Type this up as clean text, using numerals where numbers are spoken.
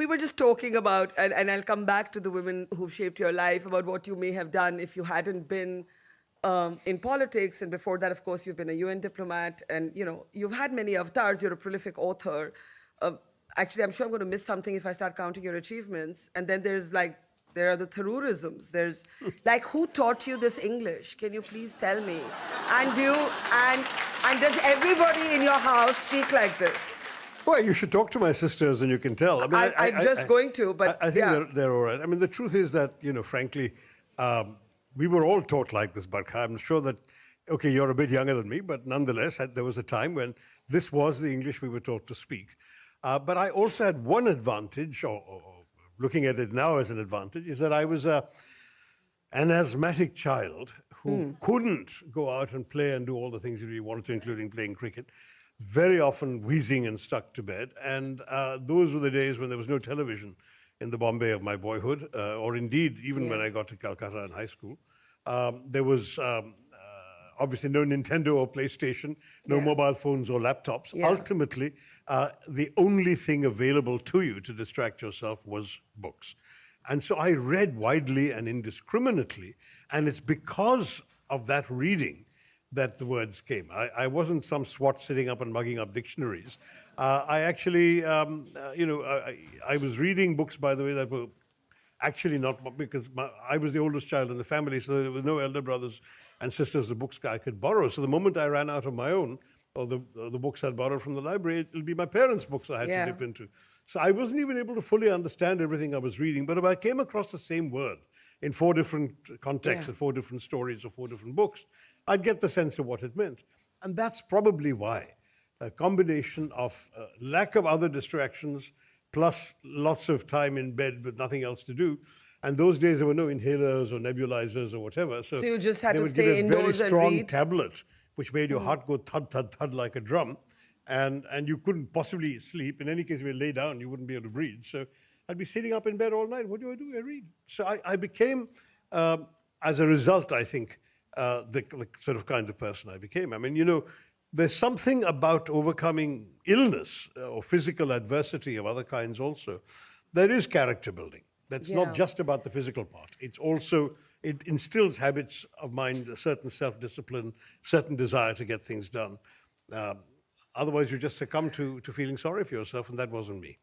we were just talking about, and I'll come back to the women who've shaped your life, about what you may have done if you hadn't been in politics. And before that, of course, you've been a UN diplomat, and you've had many avatars. You're a prolific author. Actually, I'm sure I'm going to miss something if I start counting your achievements. And then there are the Tharoorisms. There's who taught you this English? Can you please tell me? And does everybody in your house speak like this? Well, you should talk to my sisters and you can tell. I mean, I'm just going to, but I think they're all right. I mean, the truth is that, frankly, we were all taught like this, Barkha. I'm sure that, okay, you're a bit younger than me, but nonetheless, there was a time when this was the English we were taught to speak. But I also had one advantage, or looking at it now as an advantage, is that I was an asthmatic child who couldn't go out and play and do all the things you really wanted to, including playing cricket. Very often wheezing and stuck to bed. And those were the days when there was no television in the Bombay of my boyhood, or indeed, even when I got to Kolkata in high school. There was obviously no Nintendo or PlayStation, no mobile phones or laptops. Ultimately, the only thing available to you to distract yourself was books. And so I read widely and indiscriminately, and it's because of that reading that the words came. I wasn't some swot sitting up and mugging up dictionaries. I actually, I was reading books, by the way, that were actually not, because I was the oldest child in the family, so there were no elder brothers and sisters, the books I could borrow. So the moment I ran out of my own, or the books I'd borrowed from the library, it'll be my parents' books I had to dip into. So I wasn't even able to fully understand everything I was reading, but if I came across the same word in 4 different contexts, and 4 different stories or 4 different books, I'd get the sense of what it meant. And that's probably why a combination of lack of other distractions, plus lots of time in bed with nothing else to do. And those days there were no inhalers or nebulizers or whatever. So you just had to stay indoors and read. They would give a very strong tablet, which made your heart go thud, thud, thud like a drum. And you couldn't possibly sleep. In any case, if you lay down, you wouldn't be able to breathe. So I'd be sitting up in bed all night. What do? I read. So I became, as a result, I think, the sort of kind of person I became. I mean, there's something about overcoming illness or physical adversity of other kinds also. There is character building. That's not just about the physical part. It's also, it instills habits of mind, a certain self-discipline, certain desire to get things done. Otherwise, you just succumb to feeling sorry for yourself, and that wasn't me.